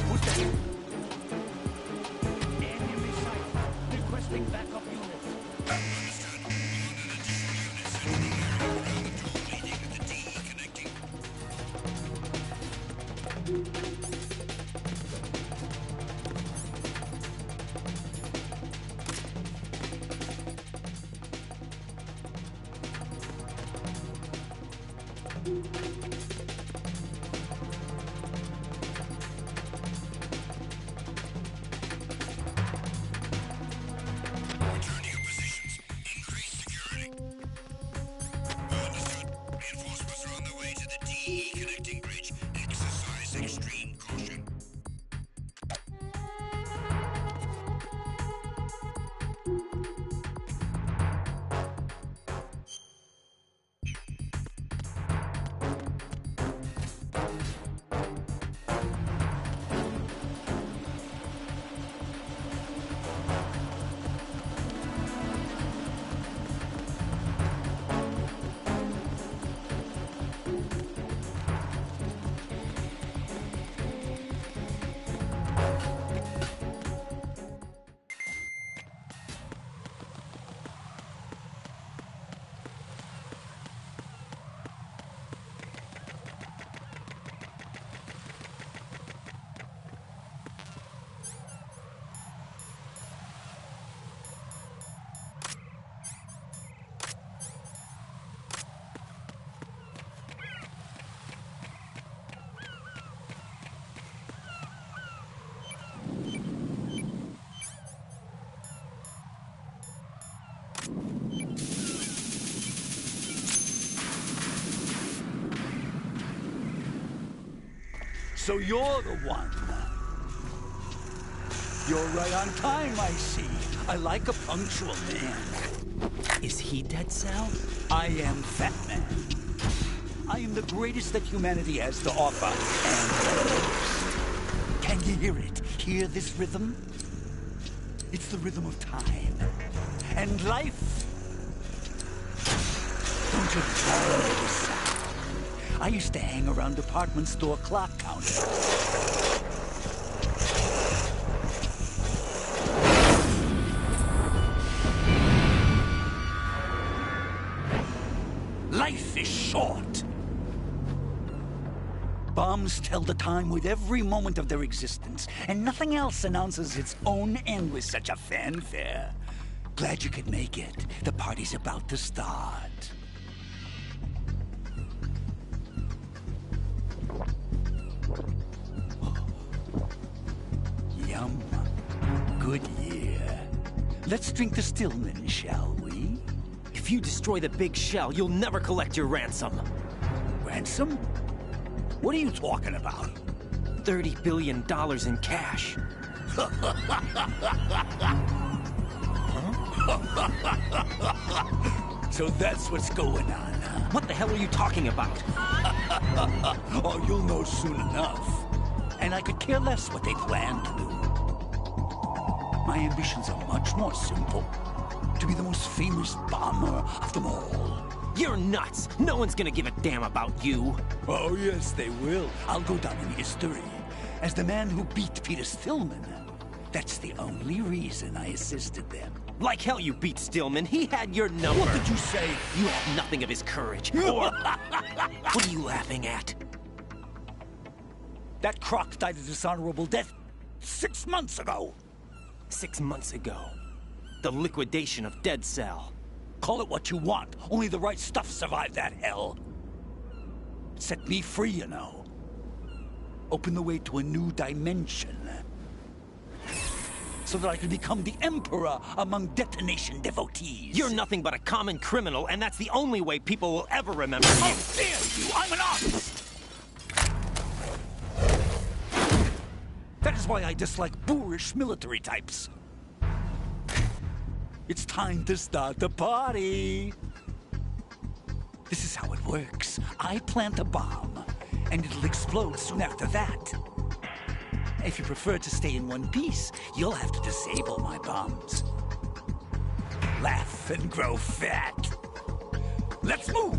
Who's that? Enemy sight. Requesting backup units. Return to your positions. Increase security. Understood. Reinforcements are on their way to the DE connecting bridge. Exercise extreme caution. So you're the one. You're right on time, I see. I like a punctual man. Is he Dead Cell? I am Fat Man. I am the greatest that humanity has to offer, and the most. Can you hear it? Hear this rhythm? It's the rhythm of time. And life. Don't you know this sound? I used to hang around department store clock counters. Life is short. Bombs tell the time with every moment of their existence, and nothing else announces its own end with such a fanfare. Glad you could make it. The party's about to start. Yum. Good year. Let's drink the Stillman, shall we? If you destroy the big shell, you'll never collect your ransom. Ransom? What are you talking about? $30 billion in cash. So that's what's going on, huh? What the hell are you talking about? Oh, you'll know soon enough. And I could care less what they plan to do. My ambitions are much more simple. To be the most famous bomber of them all. You're nuts! No one's gonna give a damn about you. Oh, yes, they will. I'll go down in history as the man who beat Peter Stillman. That's the only reason I assisted them. Like hell you beat Stillman. He had your number. What did you say? You have nothing of his courage. Or... What are you laughing at? That croc died a dishonorable death 6 months ago. 6 months ago. The liquidation of Dead Cell. Call it what you want. Only the right stuff survived that hell. It set me free, you know. Opened the way to a new dimension. So that I could become the Emperor among detonation devotees. You're nothing but a common criminal, and that's the only way people will ever remember you. How dare you! I'm an artist! That is why I dislike boorish military types. It's time to start the party. This is how it works. I plant a bomb, and it'll explode soon after that. If you prefer to stay in one piece, you'll have to disable my bombs. Laugh and grow fat. Let's move!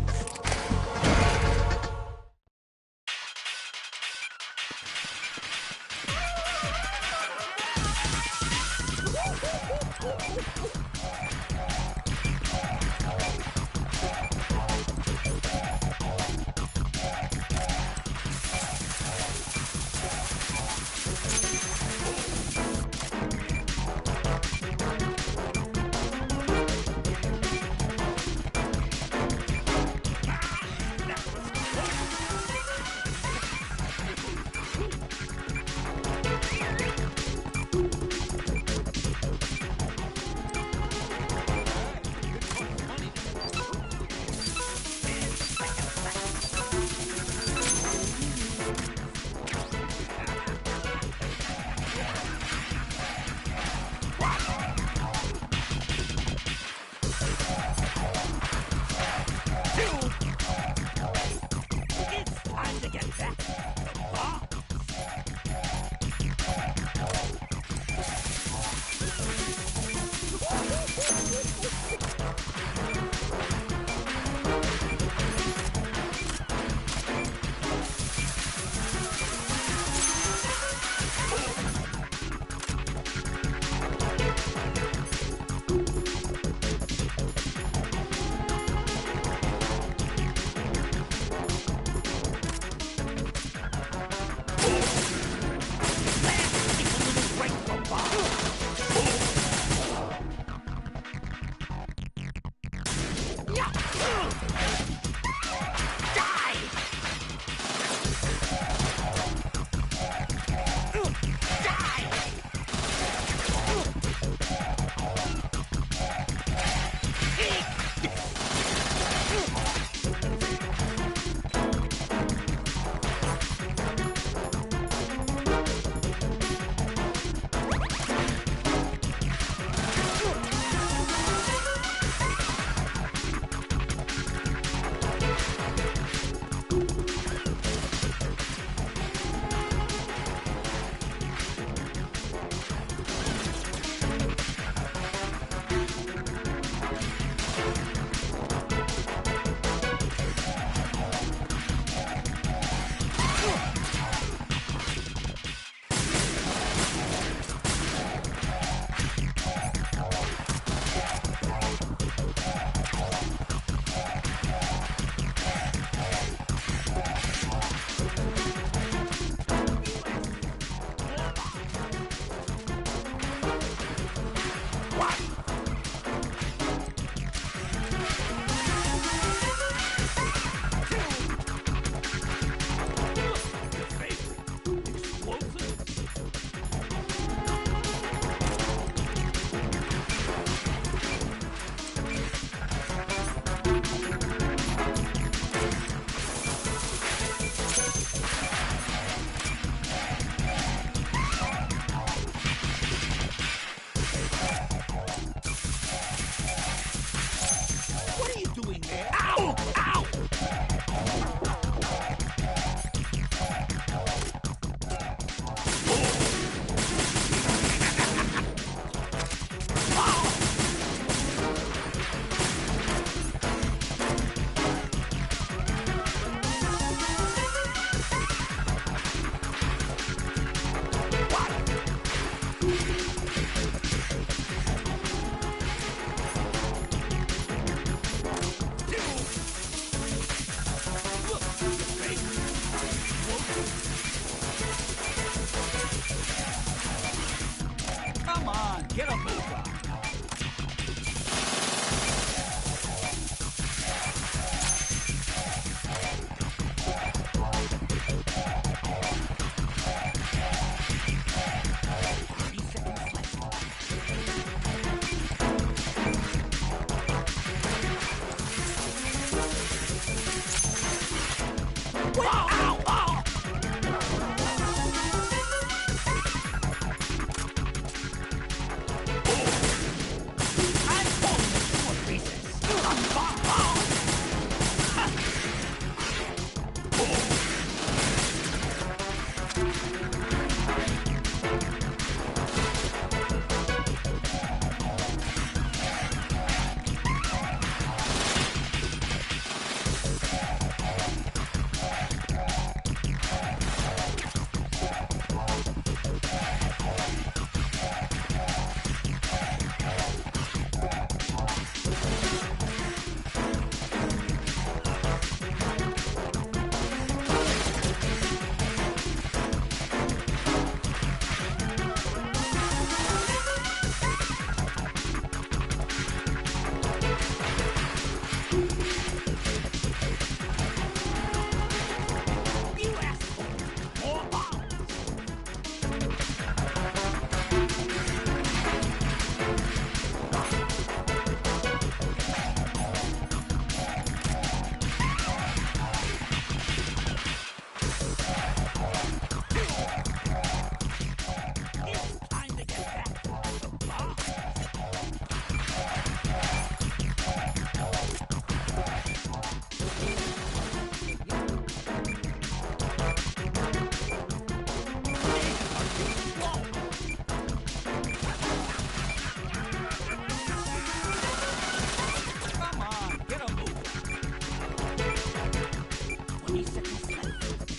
20 seconds left.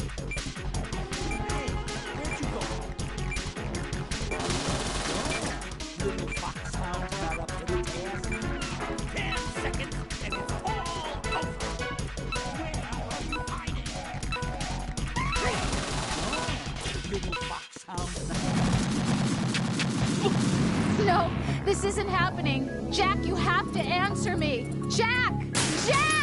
Hey, where'd you go? Little foxhound not up to the task. 10 seconds and it's all over. Where are you hiding? Little foxhound. No, this isn't happening. Jack, you have to answer me. Jack! Jack!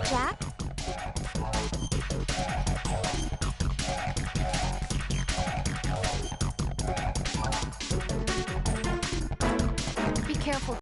Jack? Be careful.